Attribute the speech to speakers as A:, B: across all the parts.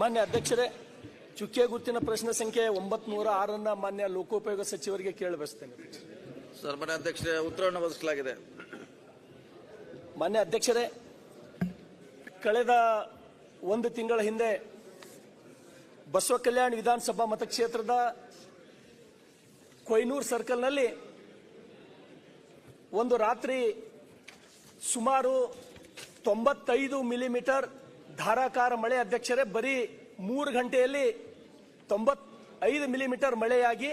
A: ಮಾನ್ಯ ಅಧ್ಯಕ್ಷರೇ, ಚುಕ್ಕೆ ಗುರುತಿನ ಪ್ರಶ್ನೆ ಸಂಖ್ಯೆ 906 ಮಾನ್ಯ ಲೋಕೋಪಯೋಗ ಸಚಿವರಿಗೆ ಕೇಳಬಯಸುತ್ತೇನೆ.
B: ಮಾನ್ಯ ಅಧ್ಯಕ್ಷರೇ, ಉತ್ತರವನ್ನು ಒದಗಿಸಲಾಗಿದೆ.
A: ಮಾನ್ಯ ಅಧ್ಯಕ್ಷರೇ, ಕಳೆದ ಒಂದು ತಿಂಗಳ ಹಿಂದೆ ಬಸವ ಕಲ್ಯಾಣ ವಿಧಾನಸಭಾ ಮತಕ್ಷೇತ್ರದ ಕೊಯ್ನೂರು ಸರ್ಕಲ್ನಲ್ಲಿ ಒಂದು ರಾತ್ರಿ ಸುಮಾರು 95 ಮಿಲಿಮೀಟರ್ ಧಾರಾಕಾರ ಮಳೆ ಅಧ್ಯಕ್ಷರೇ, ಬರೀ 3 ಗಂಟೆಯಲ್ಲಿ 95 ಮಿಲಿಮೀಟರ್ ಮಳೆಯಾಗಿ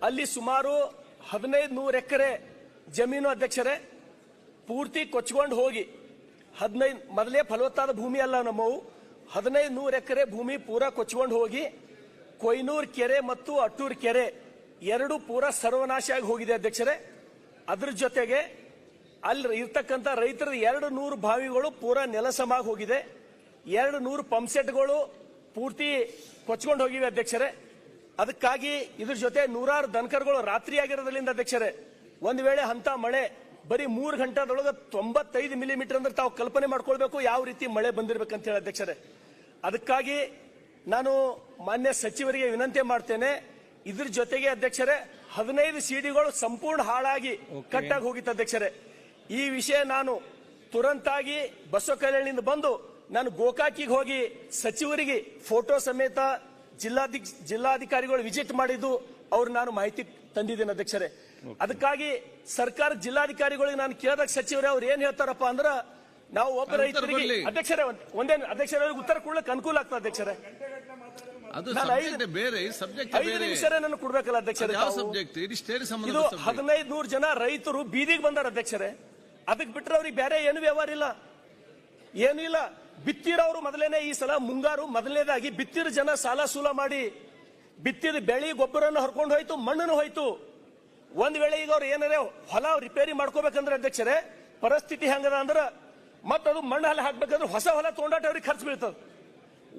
A: ಅಲ್ಲಿ ಸುಮಾರು 1500 ಎಕರೆ ಜಮೀನು ಅಧ್ಯಕ್ಷರೇ ಪೂರ್ತಿ ಕೊಚ್ಚಿಕೊಂಡು ಹೋಗಿ 15 ಮೊದಲೇ ಫಲವತ್ತಾದ ಭೂಮಿ ಅಲ್ಲ ನಮ್ಮವು, 1500 ಎಕರೆ ಭೂಮಿ ಪೂರಾ ಕೊಚ್ಚಿಕೊಂಡು ಹೋಗಿ ಕೊಯ್ನೂರು ಕೆರೆ ಮತ್ತು ಅಟ್ಟೂರು ಕೆರೆ ಎರಡು ಪೂರಾ ಸರ್ವನಾಶ ಆಗಿ ಹೋಗಿದೆ ಅಧ್ಯಕ್ಷರೇ. ಅದ್ರ ಜೊತೆಗೆ ಅಲ್ಲಿ ಇರ್ತಕ್ಕಂಥ ರೈತರ 200 ಬಾವಿಗಳು ಪೂರಾ ನೆಲಸಮಾಗಿ ಹೋಗಿದೆ, 200 ಪಂಪ್ಸೆಟ್ಗಳು ಪೂರ್ತಿ ಕೊಚ್ಕೊಂಡು ಹೋಗಿವೆ ಅಧ್ಯಕ್ಷರೇ. ಅದಕ್ಕಾಗಿ ಇದ್ರ ಜೊತೆ 100 ದನಕರುಗಳು ರಾತ್ರಿ ಆಗಿರೋದ್ರಿಂದ ಅಧ್ಯಕ್ಷರೇ, ಒಂದು ವೇಳೆ ಅಂತ ಮಳೆ ಬರೀ 3 ಗಂಟೆದೊಳಗೆ 95 ಮಿಲಿಮೀಟರ್ ಅಂದ್ರೆ ತಾವು ಕಲ್ಪನೆ ಮಾಡ್ಕೊಳ್ಬೇಕು ಯಾವ ರೀತಿ ಮಳೆ ಬಂದಿರ್ಬೇಕಂತ ಹೇಳಿ ಅಧ್ಯಕ್ಷರೇ. ಅದಕ್ಕಾಗಿ ನಾನು ಮಾನ್ಯ ಸಚಿವರಿಗೆ ವಿನಂತಿ ಮಾಡ್ತೇನೆ, ಇದ್ರ ಜೊತೆಗೆ ಅಧ್ಯಕ್ಷರೇ 15 ಸಿಡಿಗಳು ಸಂಪೂರ್ಣ ಹಾಳಾಗಿ ಕಟ್ಟಾಗಿ ಹೋಗಿತ್ತು ಅಧ್ಯಕ್ಷರೇ. ಈ ವಿಷಯ ನಾನು ತುರಂತಾಗಿ ಬಸವ ಕಲ್ಯಾಣದಿಂದ ಬಂದು ನಾನು ಗೋಕಾಕಿಗೆ ಹೋಗಿ ಸಚಿವರಿಗೆ ಫೋಟೋ ಸಮೇತ ಜಿಲ್ಲಾಧಿಕಾರಿಗಳು ವಿಸಿಟ್ ಮಾಡಿದ್ದು ಅವ್ರು ನಾನು ಮಾಹಿತಿ ತಂದಿದ್ದೇನೆ ಅಧ್ಯಕ್ಷರೇ. ಅದಕ್ಕಾಗಿ ಸರ್ಕಾರ ಜಿಲ್ಲಾಧಿಕಾರಿಗಳಿಗೆ ನಾನು ಕೇಳಿದಾಗ ಸಚಿವರೇ ಅವ್ರು ಏನ್ ಹೇಳ್ತಾರಪ್ಪ ಅಂದ್ರ, ನಾವು ಒಬ್ಬ ರೈತರಿಗೆ ಅಧ್ಯಕ್ಷರೇ ಒಂದೇ ಅಧ್ಯಕ್ಷರ ಉತ್ತರ ಕೊಡ್ಲಿಕ್ಕೆ ಅನುಕೂಲ ಆಗ್ತದೆ ಅಧ್ಯಕ್ಷರೇ. ಐದು ನಿಮಿಷ ನಾನು ಕೊಡ್ಬೇಕಲ್ಲ ಅಧ್ಯಕ್ಷರೇ. ಇದು 1500 ಜನ ರೈತರು ಬೀದಿಗೆ ಬಂದಾರ ಅಧ್ಯಕ್ಷರೇ. ಅದಕ್ಕೆ ಬಿಟ್ರೆ ಅವ್ರಿಗೆ ಬೇರೆ ಏನು ವ್ಯವಹಾರ ಇಲ್ಲ, ಏನು ಇಲ್ಲ. ಬಿತ್ತಿರೋರು ಮೊದಲೇನೆ ಈ ಸಲ ಮುಂಗಾರು ಮೊದಲನೇದಾಗಿ ಬಿತ್ತಿರ ಜನ ಸಾಲ ಸೂಲ ಮಾಡಿ ಬಿತ್ತಿದ ಬೆಳಿ ಗೊಬ್ಬರನ್ನು ಹರ್ಕೊಂಡು ಹೋಯ್ತು, ಮಣ್ಣನ್ನು ಹೋಯ್ತು. ಒಂದ್ ವೇಳೆ ಈಗ ಅವ್ರು ಏನಾರೇ ಹೊಲ ರಿಪೇರಿ ಮಾಡ್ಕೋಬೇಕಂದ್ರೆ ಅಧ್ಯಕ್ಷರೇ ಪರಿಸ್ಥಿತಿ ಹೆಂಗದ ಅಂದ್ರ ಮತ್ತದು ಮಣ್ಣು ಹಲ ಹಾಕ್ಬೇಕಂದ್ರೆ ಹೊಸ ಹೊಲ ತೊಗೊಂಡಾಟ ಅವ್ರಿಗೆ ಖರ್ಚು ಬೀಳ್ತದ.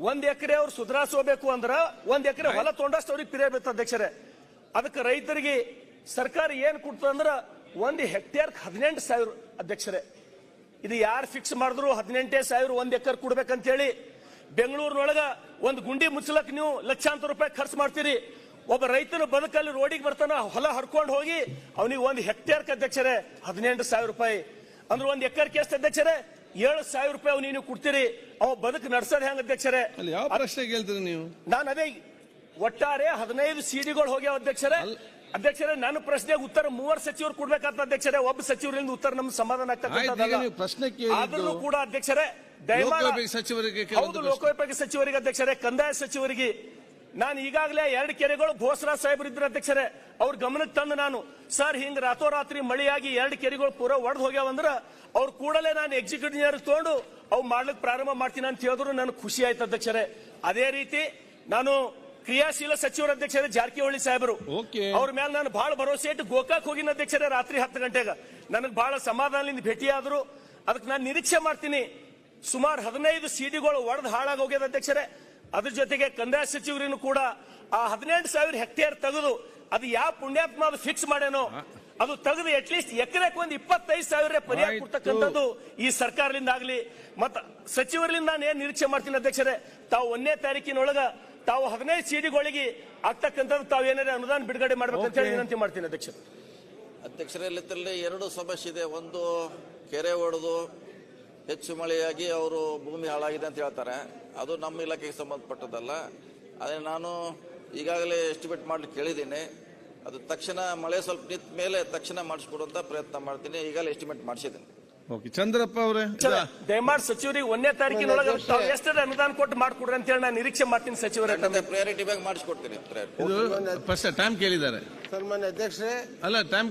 A: 1 ಎಕರೆ ಅವ್ರು ಸುಧಾರಿಸೋಬೇಕು ಅಂದ್ರ 1 ಎಕರೆ ಹೊಲ ತೊಗೊಂಡಷ್ಟು ಅವ್ರಿಗೆ ಪಿರಿಯ ಬೀಳ್ತದೆ ಅಧ್ಯಕ್ಷರೇ. ಅದಕ್ಕೆ ರೈತರಿಗೆ ಸರ್ಕಾರ ಏನ್ ಕೊಡ್ತದಂದ್ರ 1 ಹೆಕ್ಟೇರ್ 18,000 ಅಧ್ಯಕ್ಷರೇ. ಇದು ಯಾರು ಫಿಕ್ಸ್ ಮಾಡಿದ್ರು 18,000 1 ಎಕರೆ ಕೊಡ್ಬೇಕಂತ ಹೇಳಿ. ಬೆಂಗಳೂರಿನೊಳಗ ಒಂದು ಗುಂಡಿ ಮುಚ್ಚಲಕ್ ನೀವು ಲಕ್ಷಾಂತರ ರೂಪಾಯಿ ಖರ್ಚು ಮಾಡ್ತೀರಿ. ಒಬ್ಬ ರೈತನ ಬದುಕಲ್ಲಿ ರೋಡಿಗೆ ಬರ್ತಾನ, ಹೊಲ ಹರ್ಕೊಂಡು ಹೋಗಿ ಅವನಿಗೆ 1 ಹೆಕ್ಟೇರ್ ಅಧ್ಯಕ್ಷರೇ 18,000 ರೂಪಾಯಿ ಅಂದ್ರೆ 1 ಎಕರೆ ಎಷ್ಟು ಅಧ್ಯಕ್ಷರೇ 7,000 ರೂಪಾಯಿ ಅವ್ ನೀವು ಕೊಡ್ತೀರಿ. ಅವ ಬದುಕು ನಡ್ಸೋದ್ ಹೆಂಗ ಅಧ್ಯಕ್ಷರೇ?
C: ಯಾವ ಪ್ರಶ್ನೆ ಕೇಳ್ತೀರಿ ನೀವು?
A: ನಾನು ಅದೇ ಒಟ್ಟಾರೆ 15 ಸಿಡಿಗಳು ಹೋಗ್ಯಾವ ಅಧ್ಯಕ್ಷರೇ. ಅಧ್ಯಕ್ಷರೇ ನನ್ನ ಪ್ರಶ್ನೆಗೆ ಉತ್ತರ 3 ಸಚಿವರು ಕೊಡ್ಬೇಕಾಗ್ತದೆ ಅಧ್ಯಕ್ಷರೇ. ಒಬ್ಬ ಸಚಿವರಿಂದ ಉತ್ತರ ನಮ್ಗೆ ಸಮಾಧಾನ ಆಗ್ತದೆ. ಆದ್ರೂ ಕೂಡ ಅಧ್ಯಕ್ಷರೇ ದಯಮಾಡಿ ಲೋಕೋಪಯೋಗಿ ಸಚಿವರಿಗೆ ಅಧ್ಯಕ್ಷರೇ, ಕಂದಾಯ ಸಚಿವರಿಗೆ ನಾನು ಈಗಾಗಲೇ 2 ಕೆರೆಗಳು ಭೋಸರಾಜ್ ಸಾಹೇಬ್ರು ಇದ್ರು ಅಧ್ಯಕ್ಷರೇ, ಅವ್ರ ಗಮನಕ್ಕೆ ತಂದು ನಾನು ಸರ್ ಹಿಂಗ್ ರಾತ್ರೋರಾತ್ರಿ ಮಳೆಯಾಗಿ 2 ಕೆರೆಗಳು ಪೂರ ಒಡೆದು ಹೋಗ್ಯಾವಂದ್ರ ಅವ್ರು ಕೂಡಲೇ ನಾನು ಎಕ್ಸಿಕ್ಯೂಟಿವ್ ತಗೊಂಡು ಅವು ಮಾಡ್ಲಿಕ್ಕೆ ಪ್ರಾರಂಭ ಮಾಡ್ತೀನಿ ಅಂತ ಹೇಳಿದ್ರು ನನಗೆ ಖುಷಿ ಆಯ್ತು ಅಧ್ಯಕ್ಷರೇ. ಅದೇ ರೀತಿ ನಾನು ಕ್ರಿಯಾಶೀಲ ಸಚಿವರ ಅಧ್ಯಕ್ಷರೇ ಜಾರಕಿಹೊಳಿ ಸಾಹೇಬರು ಅವ್ರ ಮೇಲೆ ನಾನು ಬಹಳ ಭರವಸೆ ಇಟ್ಟು ಗೋಕಾಕ್ ಹೋಗಿನ ಅಧ್ಯಕ್ಷರೇ ರಾತ್ರಿ 10 ಗಂಟೆಗೆ ನನಗೆ ಬಹಳ ಸಮಾಧಾನದಿಂದ ಭೇಟಿಯಾದ್ರು. ಅದಕ್ಕೆ ನಾನು ನಿರೀಕ್ಷೆ ಮಾಡ್ತೀನಿ. ಸುಮಾರು 15 ಸಿಡಿಗಳು ಒಡೆದು ಹಾಳಾಗಿ ಹೋಗ್ಯದ ಅಧ್ಯಕ್ಷರೇ. ಅದ್ರ ಜೊತೆಗೆ ಕಂದಾಯ ಸಚಿವರಿಗೂ ಕೂಡ ಆ 18,000 ಹೆಕ್ಟೇರ್ ತೆಗೆದು ಅದು ಯಾವ ಪುಣ್ಯಾತ್ಮ ಅದು ಫಿಕ್ಸ್ ಮಾಡ್ಯಾನೋ ಅದು ತೆಗೆದು ಅಟ್ಲೀಸ್ಟ್ ಎಕರೆಕ್ 25,000 ಪರಿಹಾರ ಕೊಡ್ತಕ್ಕಂಥದ್ದು ಈ ಸರ್ಕಾರದಿಂದ ಆಗ್ಲಿ. ಮತ್ತ ಸಚಿವರಿಂದ ನಾನು ಏನ್ ನಿರೀಕ್ಷೆ ಮಾಡ್ತೀನಿ ಅಧ್ಯಕ್ಷರೇ, ತಾವು 1ನೇ ತಾರೀಕಿನೊಳಗ ತಾವು 15 ಸಿಡಿಗಳಿಗೆ ಆಗ್ತಕ್ಕಂಥದ್ದು ತಾವು ಏನಾರ ಅನುದಾನ ಬಿಡುಗಡೆ ಮಾಡ್ಬೇಕಂತ ಹೇಳಿ ವಿನಂತಿ ಮಾಡ್ತೀನಿ ಅಧ್ಯಕ್ಷರೇ.
B: ಅಧ್ಯಕ್ಷರಲ್ಲಿ 2 ಸಮಸ್ಯೆ ಇದೆ. ಒಂದು ಕೆರೆ ಒಡೆದು ಹೆಚ್ಚು ಮಳೆಯಾಗಿ ಅವರು ಭೂಮಿ ಹಾಳಾಗಿದೆ ಅಂತ ಹೇಳ್ತಾರೆ, ಅದು ನಮ್ಮ ಇಲಾಖೆಗೆ ಸಂಬಂಧಪಟ್ಟದಲ್ಲ. ಅದೇ ನಾನು ಈಗಾಗಲೇ ಎಸ್ಟಿಮೇಟ್ ಮಾಡ್ಲಿಕ್ಕೆ ಕೇಳಿದ್ದೀನಿ. ಅದು ತಕ್ಷಣ ಮಳೆ ಸ್ವಲ್ಪ ನಿಂತ ಮೇಲೆ ತಕ್ಷಣ ಮಾಡಿಸ್ಕೊಡುವಂತ ಪ್ರಯತ್ನ ಮಾಡ್ತೀನಿ. ಈಗಾಗಲೇ ಎಸ್ಟಿಮೇಟ್ ಮಾಡಿಸಿದ್ದೀನಿ.
C: ಚಂದ್ರಪ್ಪ ಅವರೇ
A: ದಯಮಾಡಿ ಸಚಿವರಿಗೆ 1ನೇ ತಾರೀಕಿನೊಳಗೆ ಎಷ್ಟು ಅನುದಾನ ಕೊಟ್ಟು ಮಾಡ್ಕೊಡ್ರಿ ಅಂತ ಹೇಳಿ ನಾನು ನಿರೀಕ್ಷೆ ಮಾಡ್ತೀನಿ ಸಚಿವರೇ.
B: ಪ್ರಯಾರಿಟಿ ಬ್ಯಾಗ್ ಮಾಡಿಸ್ಕೊಡ್ತೀನಿ.
C: ಟೈಮ್ ಕೇಳಿದ್ದಾರೆ
D: ಸನ್ಮಾನ್ಯ ಅಧ್ಯಕ್ಷರೇ,
C: ಅಲ್ಲ ಟೈಮ್